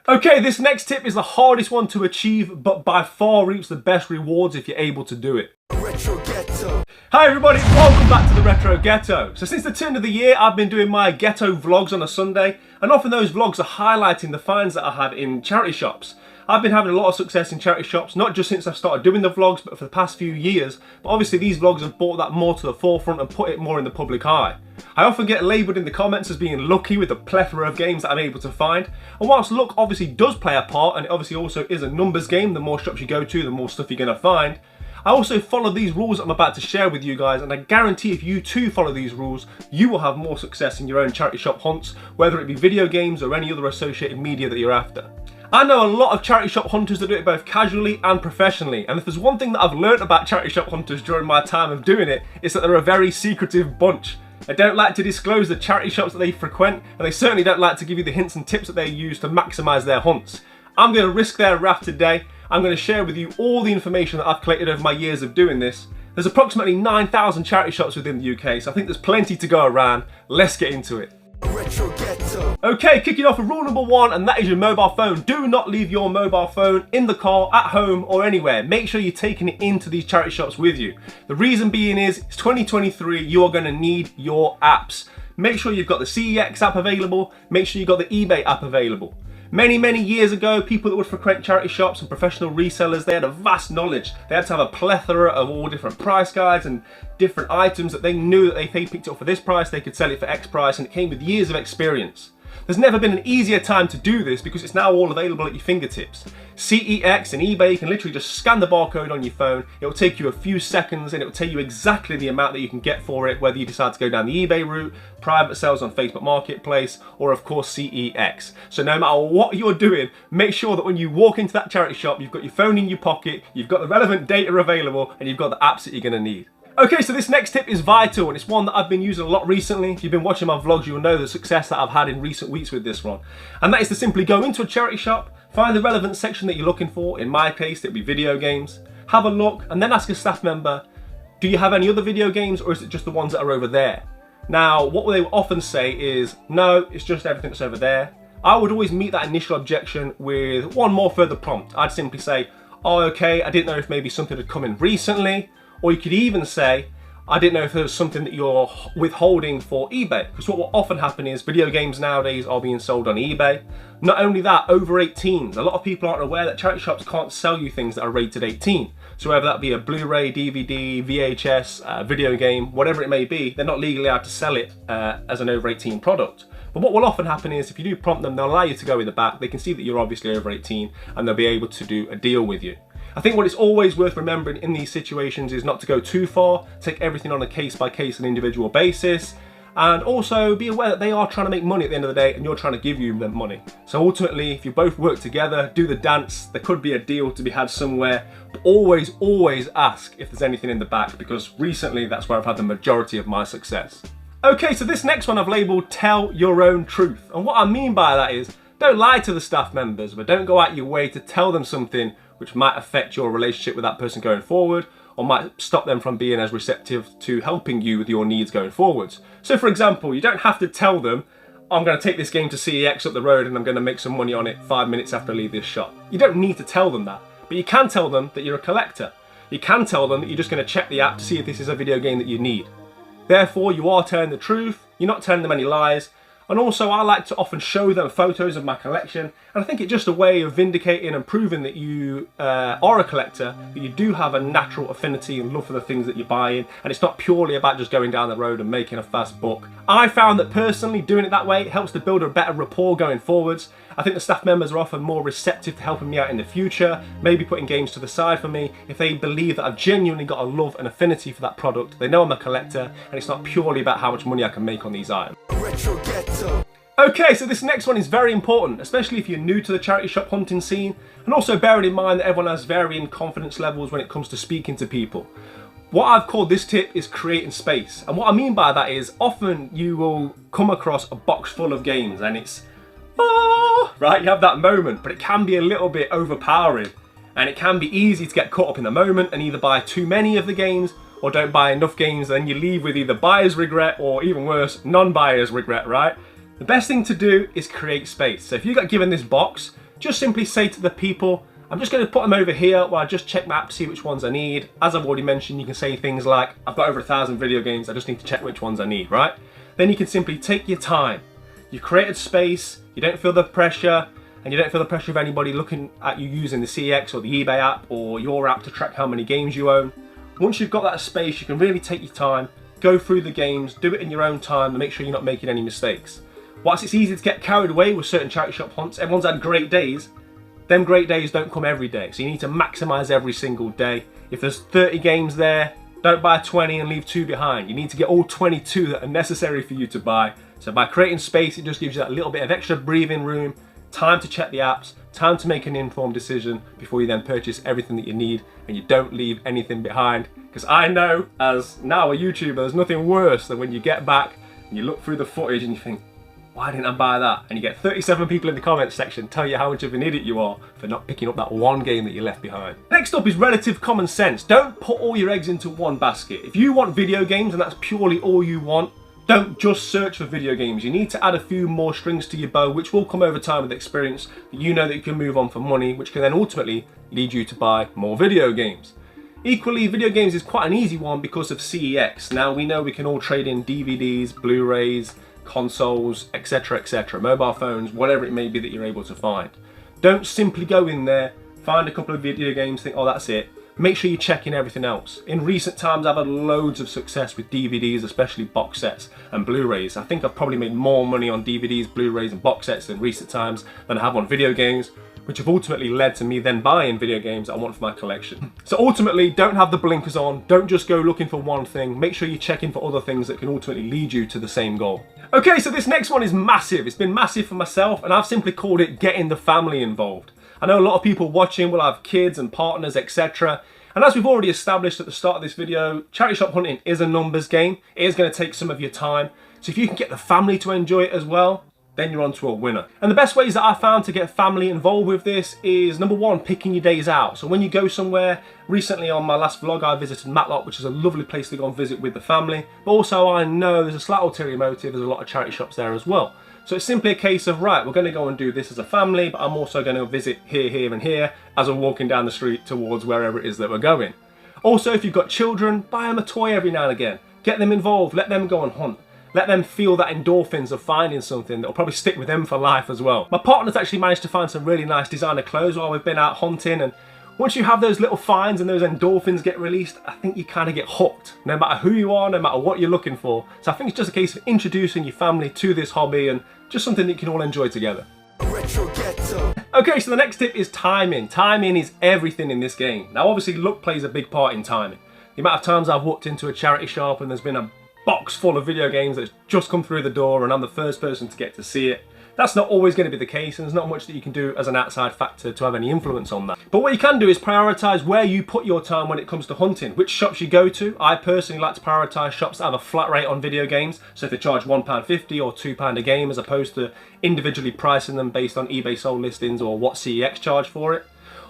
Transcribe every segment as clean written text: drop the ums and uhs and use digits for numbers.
Okay, this next tip is the hardest one to achieve, but by far reaps the best rewards if you're able to do it. Retro Ghetto. Hi everybody, welcome back to the Retro Ghetto. So since the turn of the year, I've been doing my ghetto vlogs on a Sunday, and often those vlogs are highlighting the finds that I had in charity shops. I've been having a lot of success in charity shops, not just since I've started doing the vlogs, but for the past few years. But obviously these vlogs have brought that more to the forefront and put it more in the public eye. I often get labelled in the comments as being lucky with the plethora of games that I'm able to find. And whilst luck obviously does play a part, and it obviously also is a numbers game, the more shops you go to, the more stuff you're going to find, I also follow these rules I'm about to share with you guys, and I guarantee if you too follow these rules, you will have more success in your own charity shop hunts, whether it be video games or any other associated media that you're after. I know a lot of charity shop hunters that do it both casually and professionally, and if there's one thing that I've learned about charity shop hunters during my time of doing it, it's that they're a very secretive bunch. They don't like to disclose the charity shops that they frequent, and they certainly don't like to give you the hints and tips that they use to maximise their hunts. I'm going to risk their wrath today. I'm going to share with you all the information that I've collected over my years of doing this. There's approximately 9,000 charity shops within the UK, so I think there's plenty to go around. Let's get into it. Retro Ghetto. Okay, kicking off with rule number one, and that is your mobile phone. Do not leave your mobile phone in the car, at home, or anywhere. Make sure you're taking it into these charity shops with you. The reason being is, it's 2023, you are going to need your apps. Make sure you've got the CEX app available, make sure you've got the eBay app available. Many years ago, people that would frequent charity shops and professional resellers, they had a vast knowledge. They had to have a plethora of all different price guides and different items that they knew that if they picked it up for this price, they could sell it for X price, and it came with years of experience. There's never been an easier time to do this because it's now all available at your fingertips. CEX and eBay, you can literally just scan the barcode on your phone. It will take you a few seconds and it will tell you exactly the amount that you can get for it, whether you decide to go down the eBay route, private sales on Facebook Marketplace, or of course CEX. So no matter what you're doing, make sure that when you walk into that charity shop, you've got your phone in your pocket, you've got the relevant data available, and you've got the apps that you're going to need. Okay, so this next tip is vital, and it's one that I've been using a lot recently. If you've been watching my vlogs, you'll know the success that I've had in recent weeks with this one. And that is to simply go into a charity shop, find the relevant section that you're looking for. In my case, it'll be video games. Have a look, and then ask a staff member, do you have any other video games, or is it just the ones that are over there? Now, what they often say is, no, it's just everything that's over there. I would always meet that initial objection with one more further prompt. I'd simply say, oh, okay, I didn't know if maybe something had come in recently. Or you could even say, I didn't know if there was something that you're withholding for eBay. Because what will often happen is video games nowadays are being sold on eBay. Not only that, over 18s. A lot of people aren't aware that charity shops can't sell you things that are rated 18. So whether that be a Blu-ray, DVD, VHS, video game, whatever it may be, they're not legally allowed to sell it as an over 18 product. But what will often happen is if you do prompt them, they'll allow you to go in the back. They can see that you're obviously over 18 and they'll be able to do a deal with you. I think what it's always worth remembering in these situations is not to go too far, take everything on a case-by-case and individual basis, and also be aware that they are trying to make money at the end of the day and you're trying to give you them money. So ultimately, if you both work together, do the dance, there could be a deal to be had somewhere, but always ask if there's anything in the back, because recently that's where I've had the majority of my success. Okay, so this next one I've labelled Tell Your Own Truth, and what I mean by that is, don't lie to the staff members, but don't go out your way to tell them something which might affect your relationship with that person going forward, or might stop them from being as receptive to helping you with your needs going forwards. So for example, you don't have to tell them, I'm going to take this game to CEX up the road and I'm going to make some money on it 5 minutes after I leave this shop. You don't need to tell them that, but you can tell them that you're a collector. You can tell them that you're just going to check the app to see if this is a video game that you need. Therefore, you are telling the truth, you're not telling them any lies. And also, I like to often show them photos of my collection, and I think it's just a way of vindicating and proving that you are a collector, that you do have a natural affinity and love for the things that you're buying, and it's not purely about just going down the road and making a fast buck. I found that personally doing it that way helps to build a better rapport going forwards. I think the staff members are often more receptive to helping me out in the future, maybe putting games to the side for me, if they believe that I've genuinely got a love and affinity for that product. They know I'm a collector, and it's not purely about how much money I can make on these items. Retro Ghetto. Okay, so this next one is very important, especially if you're new to the charity shop hunting scene, and also bearing in mind that everyone has varying confidence levels when it comes to speaking to people. What I've called this tip is creating space, and what I mean by that is often you will come across a box full of games and it's, oh, right, you have that moment, but it can be a little bit overpowering, and it can be easy to get caught up in the moment and either buy too many of the games or don't buy enough games, and you leave with either buyer's regret or even worse, non-buyer's regret, right? The best thing to do is create space. So if you got given this box, just simply say to the people, I'm just going to put them over here while I just check my app to see which ones I need. As I've already mentioned, you can say things like, I've got over 1,000 video games, I just need to check which ones I need, right? Then you can simply take your time. You've created space, you don't feel the pressure, and you don't feel the pressure of anybody looking at you using the CX or the eBay app or your app to track how many games you own. Once you've got that space, you can really take your time, go through the games, do it in your own time, and make sure you're not making any mistakes. Whilst it's easy to get carried away with certain charity shop hunts, everyone's had great days. Them great days don't come every day, so you need to maximise every single day. If there's 30 games there, don't buy 20 and leave 2 behind. You need to get all 22 that are necessary for you to buy. So by creating space, it just gives you that little bit of extra breathing room, time to check the apps, time to make an informed decision before you then purchase everything that you need and you don't leave anything behind. Because I know, as now a YouTuber, there's nothing worse than when you get back and you look through the footage and you think, why didn't I buy that? And you get 37 people in the comments section tell you how much of an idiot you are for not picking up that one game that you left behind. Next up is relative common sense. Don't put all your eggs into one basket. If you want video games and that's purely all you want, don't just search for video games. You need to add a few more strings to your bow, which will come over time with experience. You know that you can move on for money, which can then ultimately lead you to buy more video games. Equally, video games is quite an easy one because of CEX. Now we know we can all trade in DVDs, Blu-rays, consoles, etc, mobile phones, whatever it may be that you're able to find. Don't simply go in there, find a couple of video games, think, oh, that's it. Make sure you're checking everything else. In recent times, I've had loads of success with DVDs, especially box sets and Blu-rays. I think I've probably made more money on DVDs, Blu-rays and box sets in recent times than I have on video games, which have ultimately led to me then buying video games I want for my collection. So ultimately, don't have the blinkers on, don't just go looking for one thing, make sure you're checking for other things that can ultimately lead you to the same goal. Okay, so this next one is massive. It's been massive for myself and I've simply called it getting the family involved. I know a lot of people watching will have kids and partners, etc. And as we've already established at the start of this video, charity shop hunting is a numbers game. It is going to take some of your time. So if you can get the family to enjoy it as well, then you're onto a winner. And the best ways that I found to get family involved with this is, number one, picking your days out. So when you go somewhere, recently on my last vlog I visited Matlock, which is a lovely place to go and visit with the family. But also I know there's a slight ulterior motive, there's a lot of charity shops there as well. So it's simply a case of, right, we're going to go and do this as a family, but I'm also going to visit here, here and here as I'm walking down the street towards wherever it is that we're going. Also, if you've got children, buy them a toy every now and again. Get them involved, let them go and hunt. Let them feel that endorphins of finding something that will probably stick with them for life as well. My partner's actually managed to find some really nice designer clothes while we've been out hunting, and once you have those little finds and those endorphins get released, I think you kind of get hooked, no matter who you are, no matter what you're looking for. So I think it's just a case of introducing your family to this hobby and just something that you can all enjoy together. Retro Ghetto. Okay, so the next tip is timing. Timing is everything in this game. Now obviously luck plays a big part in timing. The amount of times I've walked into a charity shop and there's been a box full of video games that's just come through the door and I'm the first person to get to see it. That's not always going to be the case, and there's not much that you can do as an outside factor to have any influence on that. But what you can do is prioritise where you put your time when it comes to hunting, which shops you go to. I personally like to prioritise shops that have a flat rate on video games, so if they charge £1.50 or £2 a game as opposed to individually pricing them based on eBay sold listings or what CEX charge for it.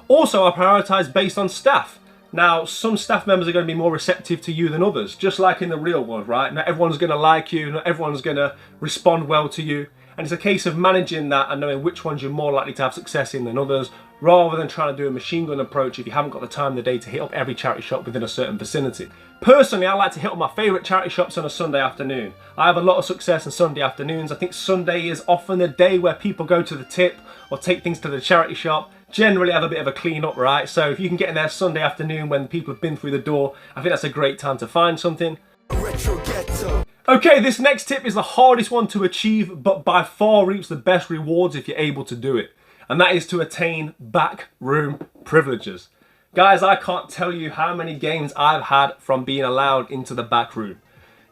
Also, I prioritise based on staff. Now, some staff members are going to be more receptive to you than others, just like in the real world, right? Not everyone's going to like you, not everyone's going to respond well to you. And it's a case of managing that and knowing which ones you're more likely to have success in than others, rather than trying to do a machine gun approach if you haven't got the time of the day to hit up every charity shop within a certain vicinity. Personally, I like to hit up my favourite charity shops on a Sunday afternoon. I have a lot of success on Sunday afternoons. I think Sunday is often the day where people go to the tip or take things to the charity shop. Generally have a bit of a clean up, right? So if you can get in there Sunday afternoon when people have been through the door, I think that's a great time to find something. Retro Ghetto. Okay, this next tip is the hardest one to achieve, but by far reaps the best rewards if you're able to do it. And that is to attain backroom privileges. Guys, I can't tell you how many games I've had from being allowed into the back room.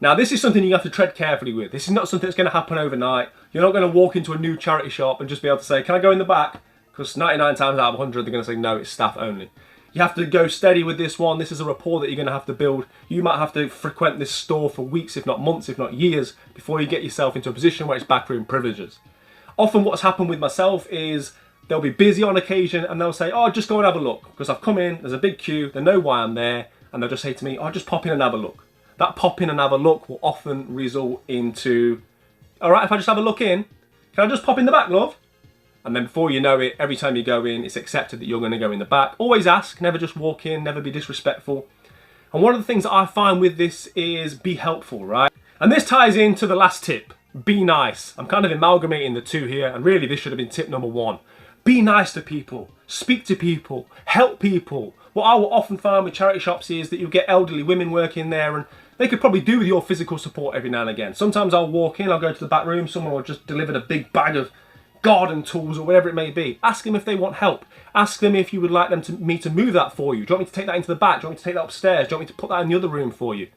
Now, this is something you have to tread carefully with. This is not something that's going to happen overnight. You're not going to walk into a new charity shop and just be able to say, can I go in the back? Because 99 times out of 100, they're going to say, no, it's staff only. You have to go steady with this one. This is a rapport that you're going to have to build. You might have to frequent this store for weeks, if not months, if not years, before you get yourself into a position where it's backroom privileges. Often what's happened with myself is they'll be busy on occasion and they'll say, oh, just go and have a look. Because I've come in, there's a big queue, they know why I'm there, and they'll just say to me, oh, just pop in and have a look. That pop in and have a look will often result into, all right, if I just have a look in, can I just pop in the back, love? And then before you know it, every time you go in, it's accepted that you're going to go in the back. Always ask, never just walk in, never be disrespectful. And one of the things that I find with this is be helpful, right? And this ties into the last tip, be nice. I'm kind of amalgamating the two here, and really this should have been tip number one. Be nice to people, speak to people, help people. What I will often find with charity shops is that you'll get elderly women working there, and they could probably do with your physical support every now and again. Sometimes I'll walk in, I'll go to the back room, someone will just deliver a big bag of garden tools or whatever it may be. Ask them if they want help. Ask them if you would like me to move that for you. Do you want me to take that into the back? Do you want me to take that upstairs? Do you want me to put that in the other room for you?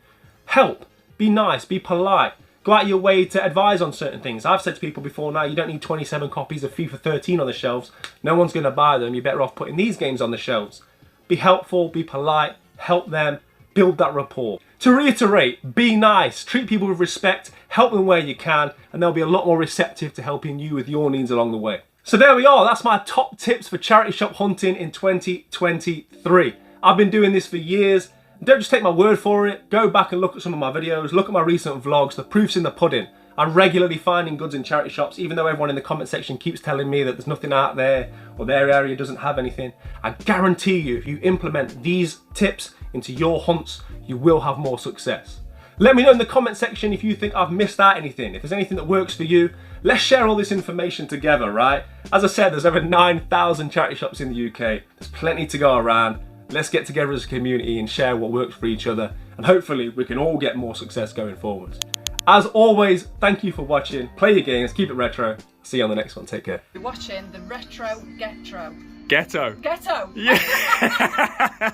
Help. Be nice. Be polite. Go out your way to advise on certain things. I've said to people before now, you don't need 27 copies of FIFA 13 on the shelves. No one's going to buy them. You're better off putting these games on the shelves. Be helpful. Be polite. Help them. Build that rapport. To reiterate, be nice, treat people with respect, help them where you can, and they'll be a lot more receptive to helping you with your needs along the way. So there we are, that's my top tips for charity shop hunting in 2023. I've been doing this for years. Don't just take my word for it, go back and look at some of my videos, look at my recent vlogs, the proof's in the pudding. I'm regularly finding goods in charity shops, even though everyone in the comment section keeps telling me that there's nothing out there or their area doesn't have anything. I guarantee you, if you implement these tips into your hunts, you will have more success. Let me know in the comment section if you think I've missed out anything, if there's anything that works for you. Let's share all this information together, right? As I said, there's over 9,000 charity shops in the UK. There's plenty to go around. Let's get together as a community and share what works for each other, and hopefully we can all get more success going forward. As always, thank you for watching. Play your games, keep it retro. See you on the next one. Take care. You're watching the Retro Getro. Ghetto. Ghetto. Yeah.